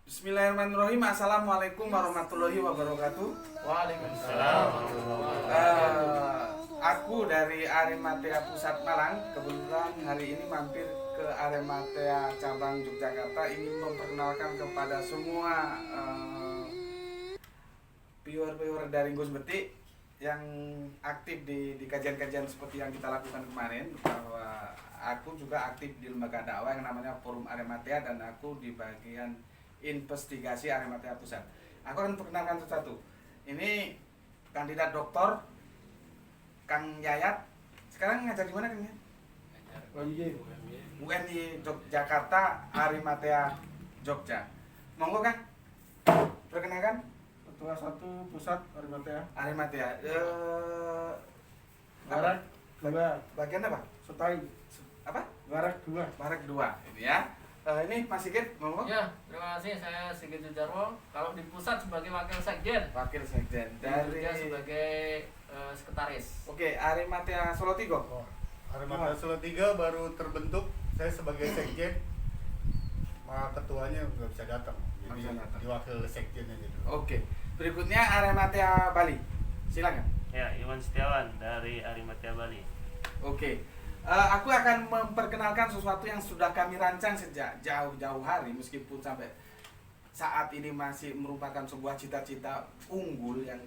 Bismillahirrahmanirrahim. Assalamualaikum warahmatullahi wabarakatuh. Waalaikumsalam. Aku dari Arimatea Pusat Malang. Kebetulan hari ini mampir ke Arimatea cabang Yogyakarta, ingin memperkenalkan kepada semua viewer-viewer dari Gus Betik yang aktif di kajian-kajian seperti yang kita lakukan kemarin, bahwa aku juga aktif di lembaga dakwah yang namanya Forum Arimatea, dan aku di bagian investigasi Arimatea Pusat. Aku akan perkenalkan satu-satu. Ini kandidat doktor Kang Yayat. Sekarang ngajar di mana, Kang Yayat? UNY Yogyakarta, Arimatea Jogja. Monggo, Kang. Perkenalkan. Ketua 1 Pusat Arimatea. Arimatea. Barak 2. Bagian apa? Setai. Apa? Barak 2. Barak 2. Ini ya. Ini Mas Sigit, monggo. Ya, terima kasih. Saya Sigit Jujarwo. Kalau di pusat sebagai wakil sekjen, Wakil Sekjen dari dari sebagai sekretaris. Oke, Arimatea Solo Tigo. Oh, Arimatea Solo 3 baru terbentuk. Saya sebagai sekjen, maka ketuanya nggak bisa datang. Jadi Nggak bisa datang. diwakil sekjen aja dulu. Oke. Berikutnya Arimatea Bali. Silakan. Ya, Iwan Setiawan dari Arimatea Bali. Oke. Aku akan memperkenalkan sesuatu yang sudah kami rancang sejak jauh-jauh hari, meskipun sampai saat ini masih merupakan sebuah cita-cita unggul yang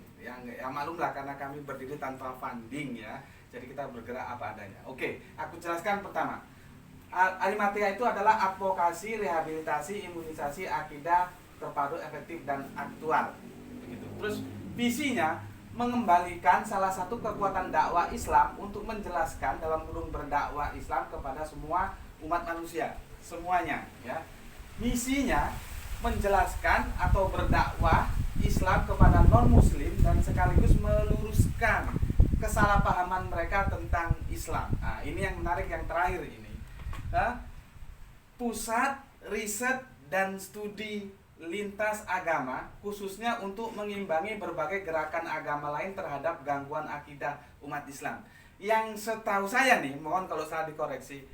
maklumlah, karena kami berdiri tanpa funding ya. Jadi kita bergerak apa adanya. Oke, aku jelaskan pertama. Arimatea itu adalah advokasi, rehabilitasi, imunisasi, akidah terpadu, efektif dan aktual. Begitu. Terus visinya mengembalikan salah satu kekuatan dakwah Islam untuk menjelaskan dalam kurung berdakwah Islam kepada semua umat manusia, semuanya ya. Misinya menjelaskan atau berdakwah Islam kepada non muslim dan sekaligus meluruskan kesalahpahaman mereka tentang Islam. Nah, ini yang menarik yang terakhir ini. Pusat riset dan studi lintas agama, khususnya untuk mengimbangi berbagai gerakan agama lain terhadap gangguan akidah umat Islam. Yang setahu saya nih, mohon kalau salah dikoreksi,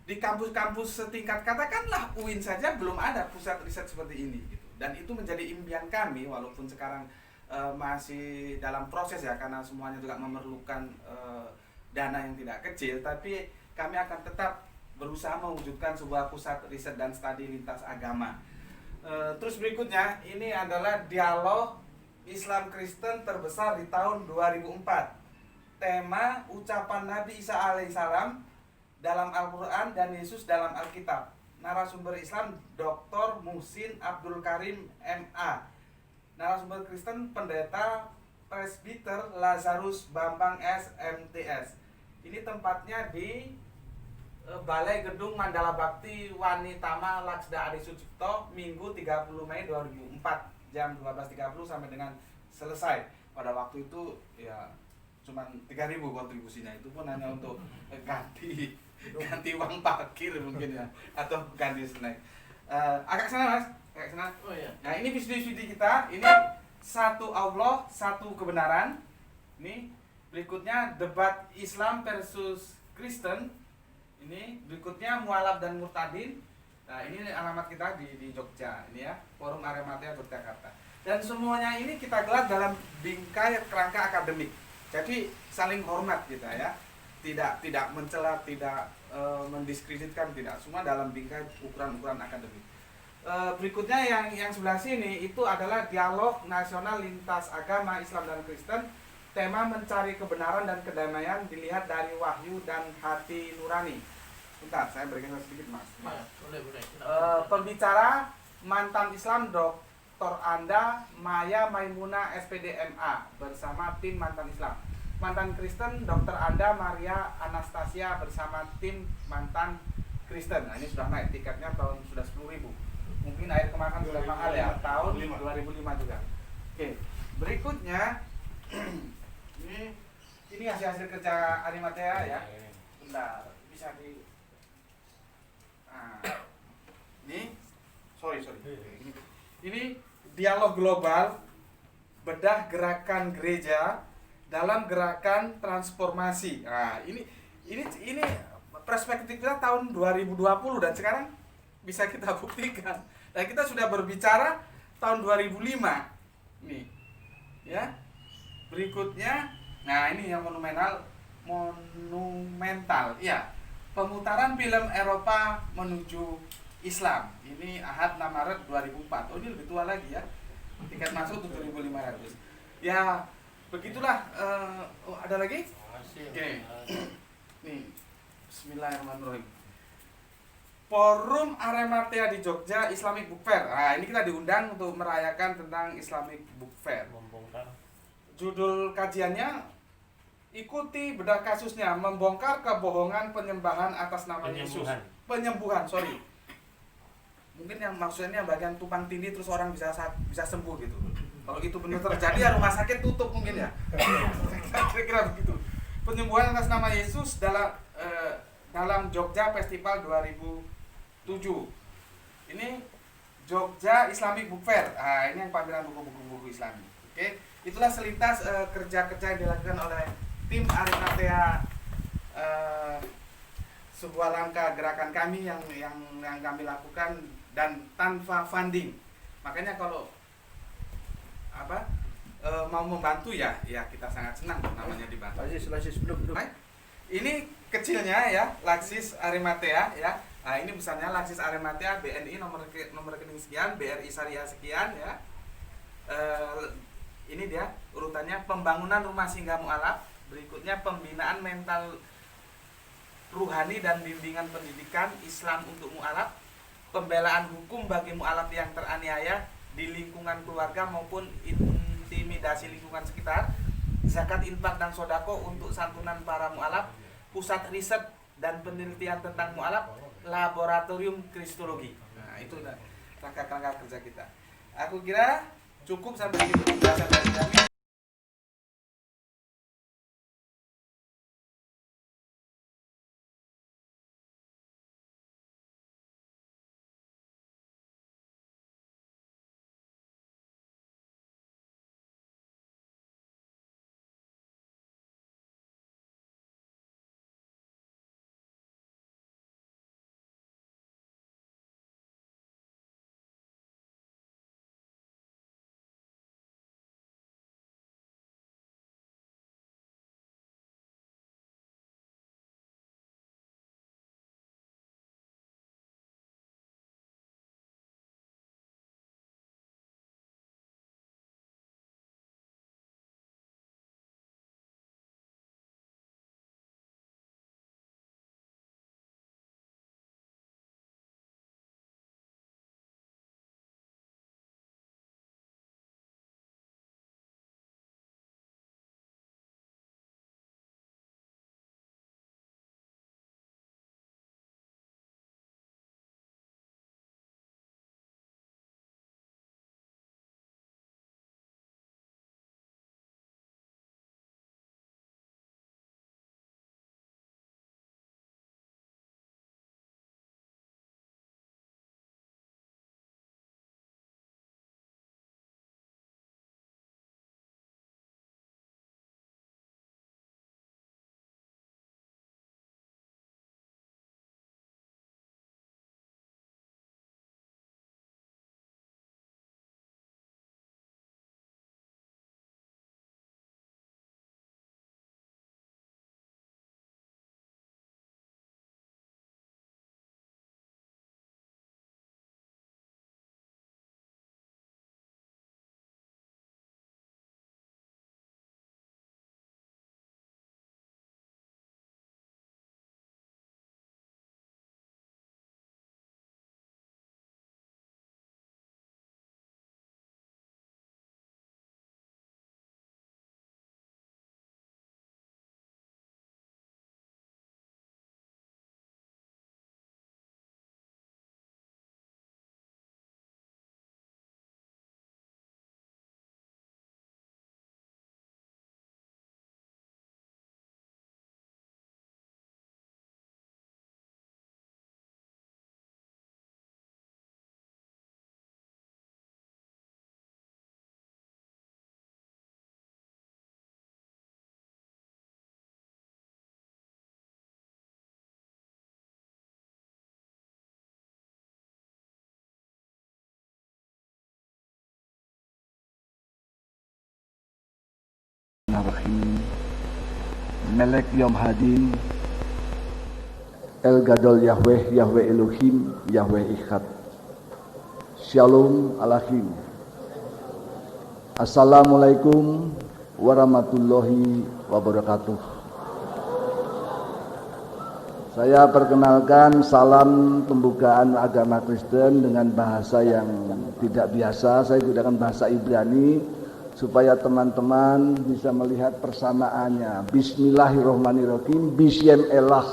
di kampus-kampus setingkat katakanlah UIN saja belum ada pusat riset seperti ini gitu. Dan itu menjadi impian kami, walaupun sekarang masih dalam proses ya, karena semuanya juga memerlukan dana yang tidak kecil, tapi kami akan tetap berusaha mewujudkan sebuah pusat riset dan studi lintas agama. Terus berikutnya, ini adalah dialog Islam Kristen terbesar di tahun 2004. Tema ucapan Nabi Isa alaihissalam dalam Al-Quran dan Yesus dalam Alkitab. Narasumber Islam Dr. Muhsin Abdul Karim MA. Narasumber Kristen Pendeta Presbiter Lazarus Bambang SMTS. Ini tempatnya di Balai Gedung Mandala Bakti Wanitama Laksda Adi Sucipto, Minggu 30 Mei 2004 jam 12.30 sampai dengan selesai. Pada waktu itu ya cuma 3.000 kontribusinya, itu pun hanya untuk ganti uang parkir mungkin ya, atau ganti snack. Agak sana Mas, agak sana. Oh iya. Nah, ini visi-visi kita, ini satu Allah, satu kebenaran. Ini berikutnya debat Islam versus Kristen. Ini berikutnya mualaf dan murtadin. Nah, ini alamat kita di Jogja ini ya, Forum Arimatea Yogyakarta. Dan semuanya ini kita gelar dalam bingkai kerangka akademik. Jadi saling hormat kita ya. Tidak mencela, tidak mendiskreditkan, tidak. Semua dalam bingkai ukuran-ukuran akademik. Berikutnya yang sebelah sini itu adalah dialog nasional lintas agama Islam dan Kristen. Tema mencari kebenaran dan kedamaian dilihat dari wahyu dan hati nurani. Bentar, saya berikan sedikit Mas. Ya, boleh. Pembicara mantan Islam Dr. Anda Maya Maimuna SPDMA bersama tim mantan Islam. Mantan Kristen Dr. Anda Maria Anastasia bersama tim mantan Kristen. Nah, ini sudah naik tiketnya, sudah 10.000. Mungkin akhir kemarin sudah mahal ya, tahun 2005 juga. Oke, berikutnya ini hasil kerja Arimatea ya. Bentar, bisa di ini dialog global bedah gerakan gereja dalam gerakan transformasi. Nah, ini perspektifnya tahun 2020 dan sekarang bisa kita buktikan Nah, kita sudah berbicara tahun 2005 nih. Ya. Berikutnya, nah ini yang monumental. Ya. Pemutaran film Eropa menuju Islam. Ini Ahad 6 Maret 2004. Oh, ini lebih tua lagi ya. Tiket masuk 7.500. Ya, begitulah. Oh, ada lagi? Oke. Nih. Bismillahirrahmanirrahim. Forum Arimatea di Jogja Islamic Book Fair. Nah, ini kita diundang untuk merayakan tentang Islamic Book Fair. Membongkar. Judul kajiannya ikuti bedah kasusnya, membongkar kebohongan penyembahan atas nama Yesus. Penyembuhan, sorry. Mungkin yang maksudnya bagian tumpang tindih terus orang bisa sembuh gitu. Kalau itu benar terjadi ya rumah sakit tutup mungkin ya. Kira-kira begitu. Penyembuhan atas nama Yesus dalam Jogja Festival 2007. Ini Jogja Islamic Book Fair. Nah, ini yang pameran buku-buku Islami. Oke, itulah selintas kerja-kerja yang dilakukan oleh tim Arimatea, sebuah langkah gerakan kami yang kami lakukan dan tanpa funding. Makanya kalau mau membantu ya kita sangat senang namanya dibantu. Laksis belum. Nah, ini kecilnya ya, Laksis Arimatea ya. Nah, ini besarnya Laksis Arimatea BNI nomor rekening sekian, BRI Syariah sekian ya. Ini dia urutannya: pembangunan rumah singgah mualaf, berikutnya pembinaan mental ruhani dan bimbingan pendidikan Islam untuk mualaf, pembelaan hukum bagi mualaf yang teraniaya di lingkungan keluarga maupun intimidasi lingkungan sekitar, zakat, infak dan sodako untuk santunan para mualaf, pusat riset dan penelitian tentang mualaf, laboratorium kristologi. Nah, itu rangka-rangka kerja kita. Aku kira cukup sampai di penjelasan dari kami. Bismillahirrahmanirrahim. Melek Yom Hadin, El Gadol Yahweh, Yahweh Elohim, Yahweh Ikhad. Shalom Alaikum. Assalamualaikum warahmatullahi wabarakatuh. Saya perkenalkan salam pembukaan agama Kristen dengan bahasa yang tidak biasa. Saya gunakan bahasa Ibrani supaya teman-teman bisa melihat persamaannya. Bismillahirrahmanirrahim. Bismillah Elah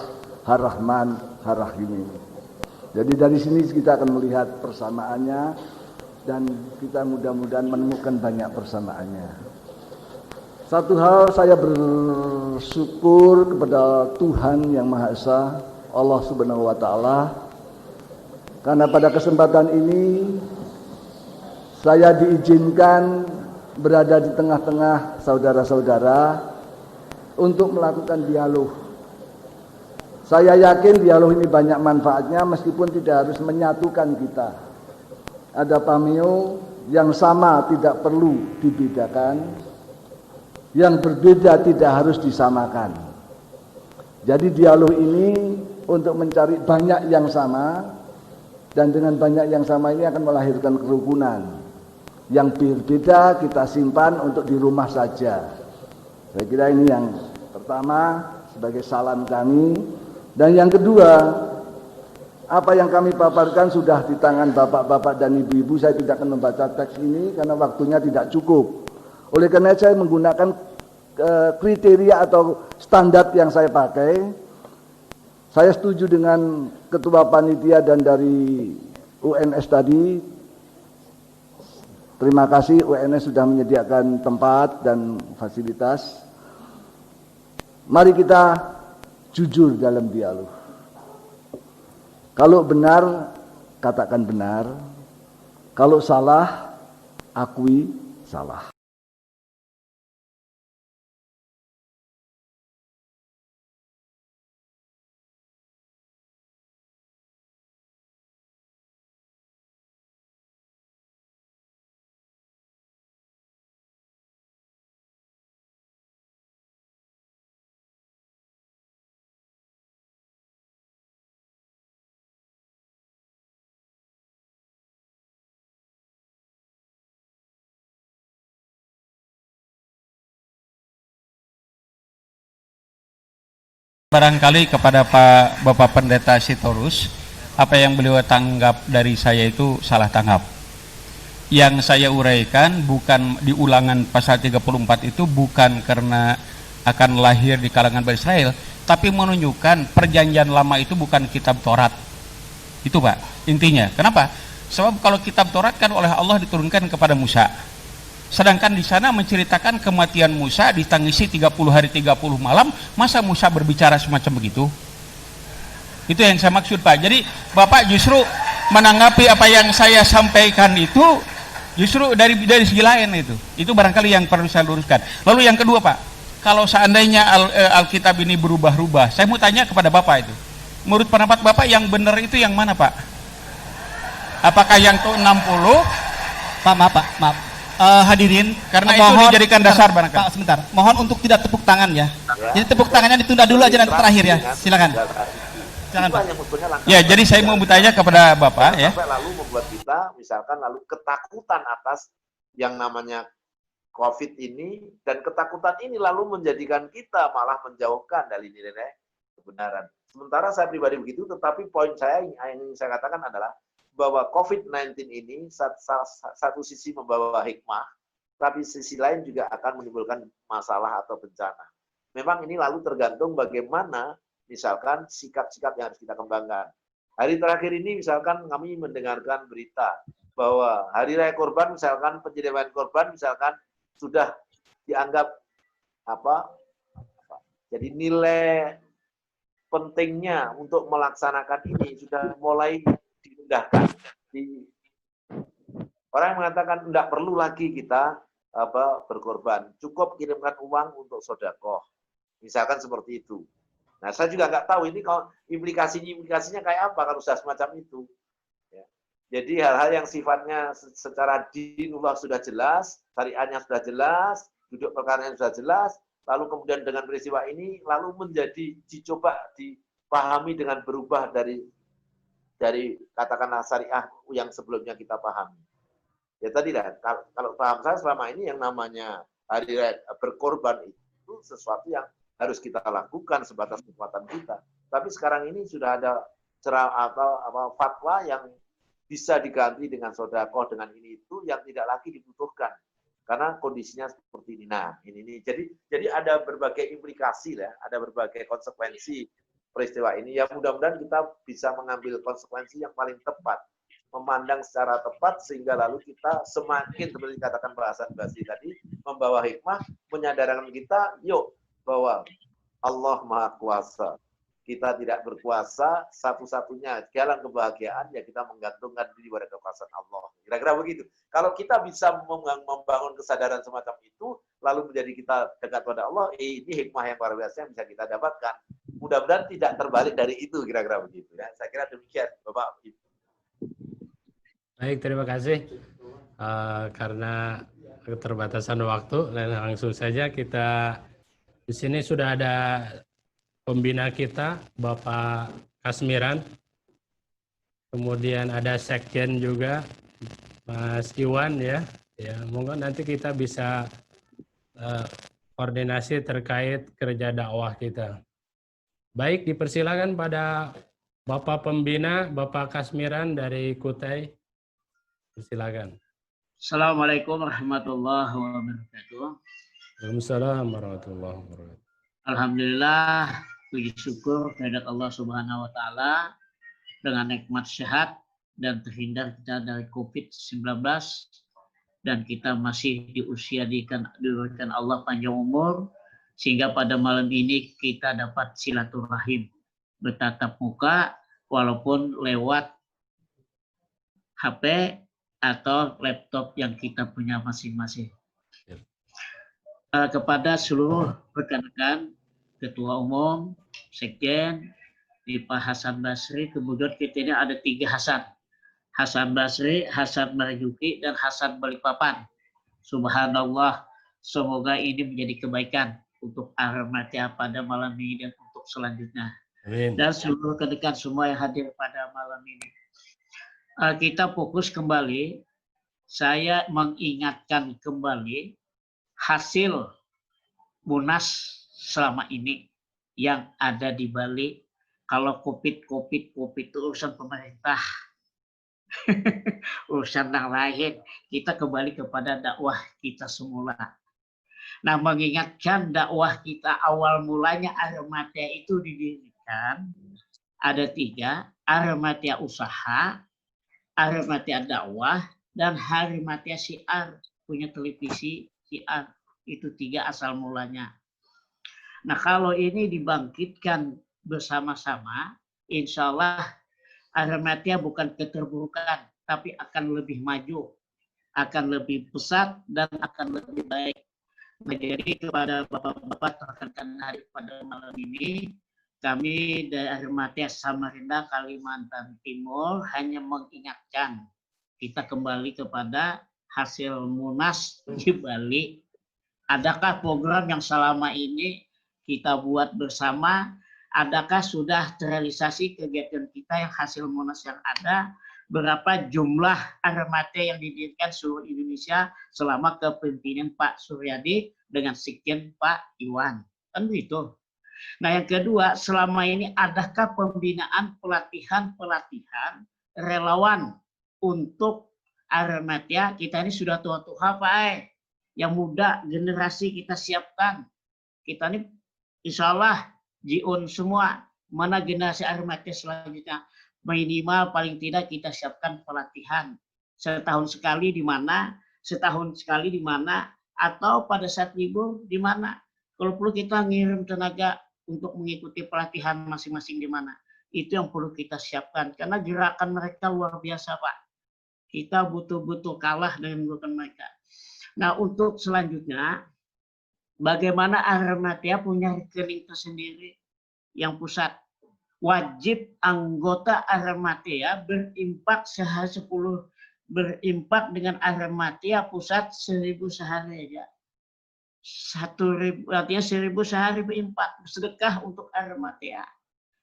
Harrahman Harrahim. Jadi dari sini kita akan melihat persamaannya dan kita mudah-mudahan menemukan banyak persamaannya. Satu hal saya bersyukur kepada Tuhan Yang Maha Esa, Allah Subhanahu wa Ta'ala, karena pada kesempatan ini saya diizinkan berada di tengah-tengah saudara-saudara untuk melakukan dialog. Saya yakin dialog ini banyak manfaatnya meskipun tidak harus menyatukan kita. Ada pameo yang sama tidak perlu dibedakan, yang berbeda tidak harus disamakan. Jadi dialog ini untuk mencari banyak yang sama, dan dengan banyak yang sama ini akan melahirkan kerukunan. Yang berbeda kita simpan untuk di rumah saja. Saya kira ini yang pertama sebagai salam kami. Dan yang kedua, apa yang kami paparkan sudah di tangan bapak-bapak dan ibu-ibu. Saya tidak akan membaca teks ini karena waktunya tidak cukup. Oleh karena itu saya menggunakan kriteria atau standar yang saya pakai. Saya setuju dengan ketua panitia dan dari UNS tadi. Terima kasih UNS sudah menyediakan tempat dan fasilitas. Mari kita jujur dalam dialog. Kalau benar, katakan benar. Kalau salah, akui salah. Barangkali kepada Pak Bapak Pendeta Sitorus, apa yang beliau tanggap dari saya itu salah tanggap. Yang saya uraikan bukan di Ulangan pasal 34 itu bukan karena akan lahir di kalangan Bani Israel, tapi menunjukkan perjanjian lama itu bukan kitab Taurat. Itu Pak, intinya. Kenapa? Sebab kalau kitab Taurat kan oleh Allah diturunkan kepada Musa. Sedangkan di sana menceritakan kematian Musa ditangisi 30 hari 30 malam. Masa Musa berbicara semacam begitu? Itu yang saya maksud Pak. Jadi Bapak justru menanggapi apa yang saya sampaikan itu justru dari segi lain itu. Itu barangkali yang perlu saya luruskan. Lalu yang kedua Pak, kalau seandainya Alkitab ini berubah-ubah, saya mau tanya kepada Bapak itu. Menurut pendapat Bapak yang benar itu yang mana Pak? Apakah yang ke 60? Pak, maaf. Hadirin, karena mohon, itu dijadikan dasar barangkali. Pak, sebentar. Mohon untuk tidak tepuk tangan ya. Jadi tepuk tangannya ditunda dulu aja nanti terakhir ya. Silakan. Silakan Pak. Ya, jadi saya mau bertanya kepada Bapak ya. Lalu membuat kita misalkan lalu ketakutan atas yang namanya COVID ini, dan ketakutan ini lalu menjadikan kita malah menjauhkan dari nilai kebenaran. Sementara saya pribadi begitu, tetapi poin saya yang ingin saya katakan adalah bahwa COVID-19 ini satu sisi membawa hikmah, tapi sisi lain juga akan menimbulkan masalah atau bencana. Memang ini lalu tergantung bagaimana misalkan sikap-sikap yang harus kita kembangkan. Hari terakhir ini misalkan kami mendengarkan berita bahwa Hari Raya Kurban misalkan penyediaan korban misalkan sudah dianggap jadi nilai pentingnya untuk melaksanakan ini sudah mulai diindahkan. Orang yang mengatakan tidak perlu lagi kita berkorban, cukup kirimkan uang untuk sedekah, misalkan seperti itu. Nah, saya juga nggak tahu ini kalau implikasinya kayak apa kalau sudah semacam itu. Ya. Jadi hal-hal yang sifatnya secara dinullah sudah jelas, syariatnya sudah jelas, duduk perkara yang sudah jelas, lalu kemudian dengan peristiwa ini lalu menjadi dicoba dipahami dengan berubah dari katakanlah syariah yang sebelumnya kita pahami. Ya tadi lah, kalau paham saya selama ini yang namanya hari raya berkorban itu sesuatu yang harus kita lakukan sebatas kekuatan kita. Tapi sekarang ini sudah ada fatwa yang bisa diganti dengan sedekah, dengan ini itu yang tidak lagi dibutuhkan karena kondisinya seperti ini. Nah, ini jadi ada berbagai implikasi ya, ada berbagai konsekuensi peristiwa ini. Ya mudah-mudahan kita bisa mengambil konsekuensi yang paling tepat, memandang secara tepat sehingga lalu kita semakin seperti dikatakan bahasan Basri tadi membawa hikmah, menyadarkan kita yuk bahwa Allah Maha Kuasa. Kita tidak berkuasa, satu-satunya jalan kebahagiaan ya kita menggantungkan diri pada kekuasaan Allah. Kira-kira begitu. Kalau kita bisa membangun kesadaran semacam itu, lalu menjadi kita dekat pada Allah, ini hikmah yang luar biasa yang bisa kita dapatkan. Mudah-mudahan tidak terbalik dari itu, kira-kira begitu. Ya. Saya kira demikian, Bapak. Baik, terima kasih. Karena keterbatasan waktu, dan langsung saja kita di sini sudah ada pembina kita, Bapak Kasmiran. Kemudian ada Sekjen juga, Mas Iwan ya. Ya, monggo nanti kita bisa koordinasi terkait kerja dakwah kita. Baik, dipersilakan pada Bapak Pembina, Bapak Kasmiran dari Kutai. Silakan. Assalamualaikum warahmatullahi wabarakatuh. Waalaikumsalam warahmatullahi wabarakatuh. Alhamdulillah, puji syukur kehadirat Allah Subhanahu wa taala dengan nikmat sehat dan terhindar kita dari Covid-19 dan kita masih di usia diberikan Allah panjang umur sehingga pada malam ini kita dapat silaturahim bertatap muka walaupun lewat HP atau laptop yang kita punya masing-masing. Kepada seluruh rekan-rekan Ketua Umum, Sekjen, Pak Hasan Basri, kemudian kita ini ada 3 Hasan. Hasan Basri, Hasan Marzuki, dan Hasan Balikpapan. Subhanallah, semoga ini menjadi kebaikan untuk Ahmadiyah pada malam ini dan untuk selanjutnya. Amin. Dan seluruh rekan semua yang hadir pada malam ini. Kita fokus kembali, saya mengingatkan kembali hasil Munas selama ini yang ada di Bali. Kalau COVID itu urusan pemerintah. Urusan yang lain. Kita kembali kepada dakwah kita semula. Nah, mengingatkan dakwah kita awal mulanya Ahmadiyah itu didirikan. Ada 3, Ahmadiyah Usaha, Ahmadiyah Dakwah, dan Ahmadiyah Syiar. Punya televisi Syiar. Itu 3 asal mulanya. Nah, kalau ini dibangkitkan bersama-sama, insya Allah Ahmadiyah bukan keterburukan, tapi akan lebih maju, akan lebih pesat, dan akan lebih baik. Jadi kepada Bapak-Bapak rekan hari pada malam ini, kami dari Ahmadiyah Samarinda, Kalimantan Timur, hanya mengingatkan kita kembali kepada hasil Munas di Bali. Adakah program yang selama ini kita buat bersama, adakah sudah terrealisasi kegiatan kita yang hasil Munas yang ada, berapa jumlah Ahmadiyah yang didirikan seluruh Indonesia selama kepemimpinan Pak Suryadi dengan Sekjen Pak Iwan. Kan begitu. Nah, yang kedua, selama ini adakah pembinaan pelatihan relawan untuk Ahmadiyah? Kita ini sudah tua-tua Pak, yang muda generasi kita siapkan. Kita ini insya Allah jiun semua, mana generasi Ahmadiyah selanjutnya. Minimal paling tidak kita siapkan pelatihan. Setahun sekali di mana, atau pada saat libur di mana. Kalau perlu kita ngirim tenaga untuk mengikuti pelatihan masing-masing di mana. Itu yang perlu kita siapkan. Karena gerakan mereka luar biasa Pak. Kita butuh-butuh kalah dengan gerakan mereka. Nah, untuk selanjutnya, bagaimana Ahmadiyah punya rekening tersendiri yang pusat. Wajib anggota Ahmadiyah berimpak berimpak dengan Ahmadiyah pusat 1.000 sehari aja. 1.000, artinya 1.000 sehari berempat sedekah untuk Arematea.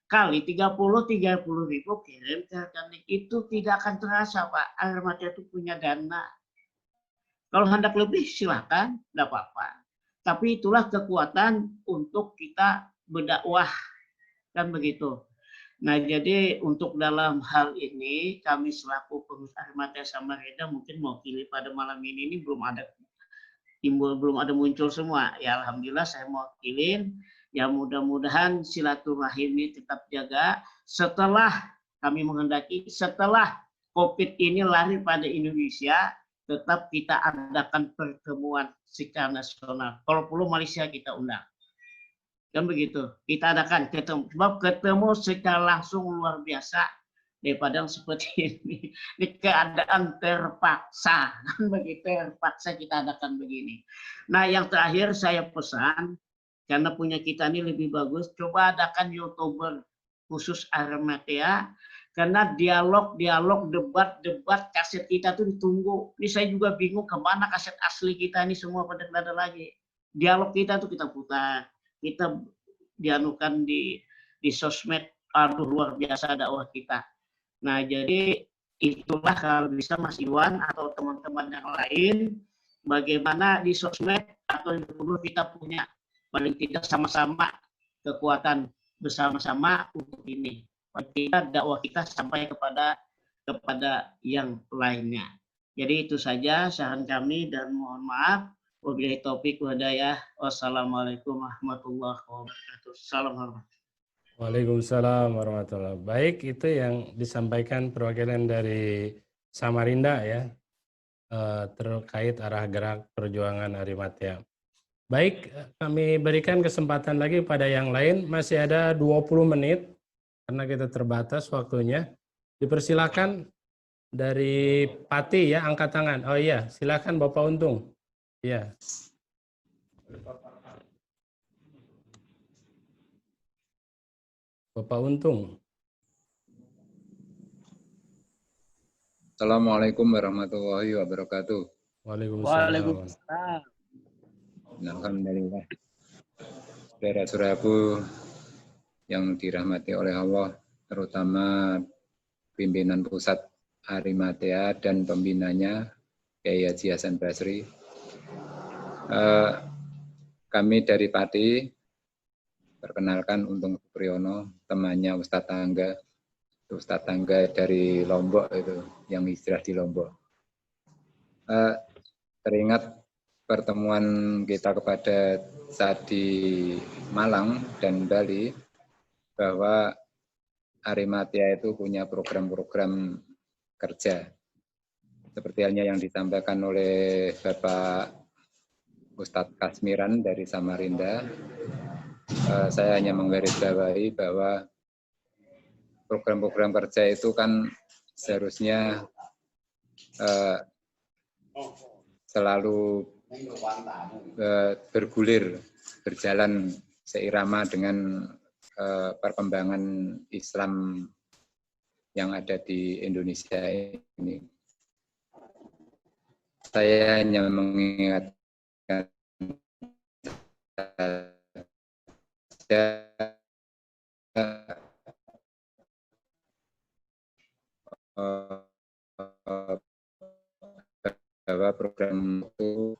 Kali 30.000 kirim ke rekening itu tidak akan terasa, Pak. Arematea itu punya dana. Kalau hendak lebih silakan, tidak apa-apa. Tapi itulah kekuatan untuk kita berdakwah, kan begitu. Nah, jadi untuk dalam hal ini kami selaku pengurus Arematea Samarinda mungkin mewakili pada malam ini belum ada muncul semua. Ya alhamdulillah saya mewakilin. Ya mudah-mudahan silaturahim ini tetap jaga setelah kami menghendaki setelah COVID ini lari pada Indonesia, tetap kita adakan pertemuan secara nasional. Kalau perlu Malaysia kita undang. Kan begitu. Kita adakan ketemu. Sebab ketemu secara langsung luar biasa daripada seperti ini. Ini keadaan terpaksa. Kan begitu, terpaksa kita adakan begini. Nah, yang terakhir saya pesan, karena punya kita ini lebih bagus, coba adakan YouTuber khusus Arematea. Karena dialog, debat kaset kita tuh ditunggu. Ini saya juga bingung kemana kaset asli kita ini semua pada ada lagi. Dialog kita tuh kita putar. Kita dianukan di sosmed, aduh luar biasa dakwah kita. Nah jadi itulah kalau bisa Mas Iwan atau teman-teman yang lain, bagaimana di sosmed atau di YouTube kita punya paling tidak sama-sama kekuatan bersama-sama untuk ini. Kita dakwah kita sampai kepada yang lainnya. Jadi itu saja saran kami dan mohon maaf. Wabillahi taufiq wa hidayah. Wassalamualaikum warahmatullahi wabarakatuh. Salam. Waalaikumsalam warahmatullahi wabarakatuh. Baik, itu yang disampaikan perwakilan dari Samarinda ya, terkait arah gerak perjuangan Arematea. Baik, kami berikan kesempatan lagi pada yang lain. Masih ada 20 menit karena kita terbatas waktunya. Dipersilakan dari Pati ya, angkat tangan. Oh iya, silakan Bapak Untung. Ya. Bapak Untung. Assalamualaikum warahmatullahi wabarakatuh. Waalaikumsalam. Alhamdulillah. Saudara-saudaraku yang dirahmati oleh Allah, terutama pimpinan pusat Arematea dan pembinanya Kiai Haji Hasan Basri. Kami dari Pati, perkenalkan Untung Supriyono, temannya Ustadz Tangga dari Lombok itu, yang hijrah di Lombok. Teringat pertemuan kita kepada saat di Malang dan Bali, bahwa Arematea itu punya program-program kerja. Seperti halnya yang disampaikan oleh Bapak Ustadz Kasmiran dari Samarinda, saya hanya menggarisbawahi bahwa program-program kerja itu kan seharusnya selalu bergulir, berjalan seirama dengan perkembangan Islam yang ada di Indonesia ini. Saya hanya mengingatkan bahwa program itu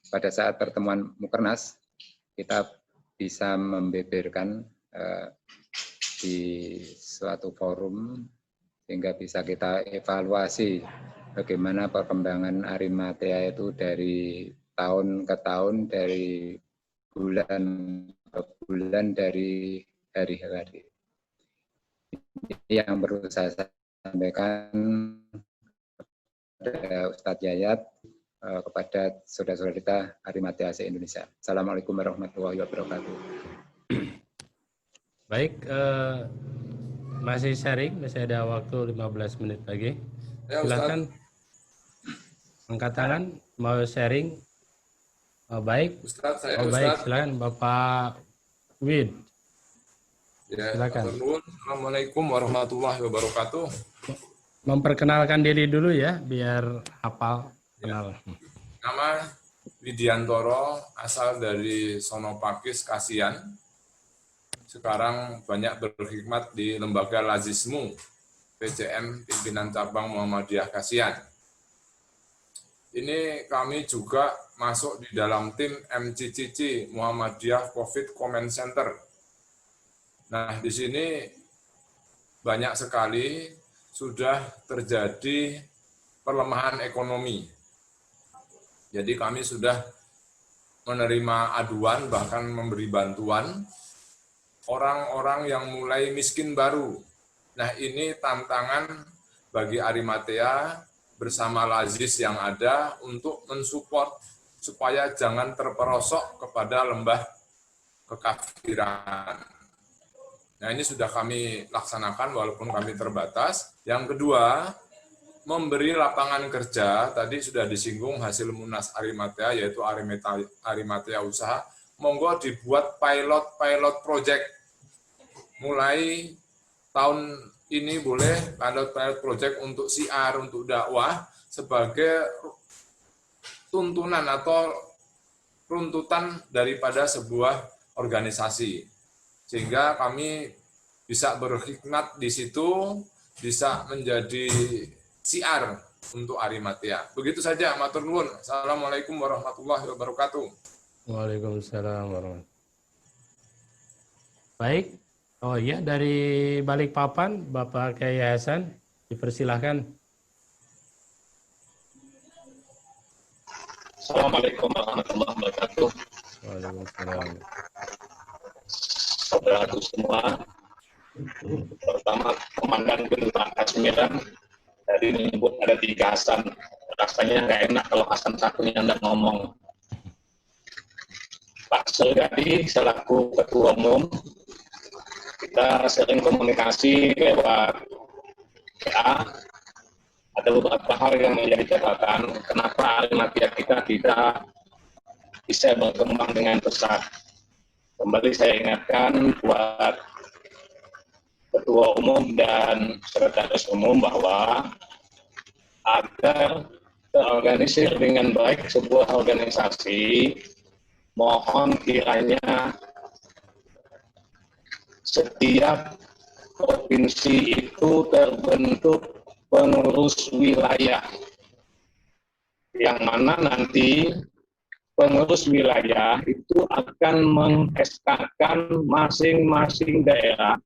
pada saat pertemuan Mukernas kita bisa membeberkan di suatu forum sehingga bisa kita evaluasi bagaimana perkembangan Arematea itu dari tahun ke tahun, dari bulan ke bulan, dari hari ke hari. Ini yang perlu saya sampaikan kepada Ustadz Yayat, kepada saudara-saudara kita Arematea se-Indonesia. Assalamualaikum warahmatullahi wabarakatuh. Baik, masih sharing, masih ada waktu 15 menit lagi. Silakan angkat tangan, mau sharing. Baik, baik, silakan Bapak Wid. Ya, silakan. Assalamualaikum warahmatullahi wabarakatuh. Memperkenalkan diri dulu ya, biar hafal. Kenal. Nama Widiantoro, asal dari Sonopakis, Kasian. Sekarang banyak berkhidmat di Lembaga Lazismu, PCM, Pimpinan Cabang Muhammadiyah Kasian. Ini kami juga masuk di dalam tim MCCC, Muhammadiyah COVID Comment Center. Nah, di sini banyak sekali sudah terjadi pelemahan ekonomi. Jadi kami sudah menerima aduan, bahkan memberi bantuan orang-orang yang mulai miskin baru. Nah, ini tantangan bagi Arimatea bersama Lazis yang ada untuk mensupport supaya jangan terperosok kepada lembah kekafiran. Nah, ini sudah kami laksanakan walaupun kami terbatas. Yang kedua, memberi lapangan kerja, tadi sudah disinggung hasil Munas Arimatea, yaitu Arimatea Usaha, monggo dibuat pilot project. Mulai tahun ini boleh pilot project untuk siar, untuk dakwah, sebagai tuntunan atau runtutan daripada sebuah organisasi. Sehingga kami bisa berkhidmat di situ, bisa menjadi siar untuk Arimatea. Begitu saja, matur nuwun. Assalamualaikum warahmatullahi wabarakatuh. Waalaikumsalam warahmatullahi wabarakatuh. Baik. Oh iya, dari Balikpapan, Bapak Kiai Hasan, dipersilahkan. Assalamualaikum warahmatullahi wabarakatuh. Waalaikumsalam. Saudaraku semua, pertama Komandan Genruwo Sembilan tadi menyebut ada 3 Hasan. Rasanya nggak enak kalau Hasan satunya nggak ngomong. Pak Selgadi selaku Ketua Umum, kita sering komunikasi lewat WA. Ada beberapa hal yang menjadi catatan kenapa Arimatea kita tidak bisa berkembang dengan pesat. Kembali saya ingatkan buat Ketua Umum dan Sekretaris Umum bahwa agar terorganisir dengan baik sebuah organisasi, mohon kiranya setiap provinsi itu terbentuk pengurus wilayah, yang mana nanti pengurus wilayah itu akan meng-SK-kan masing-masing daerah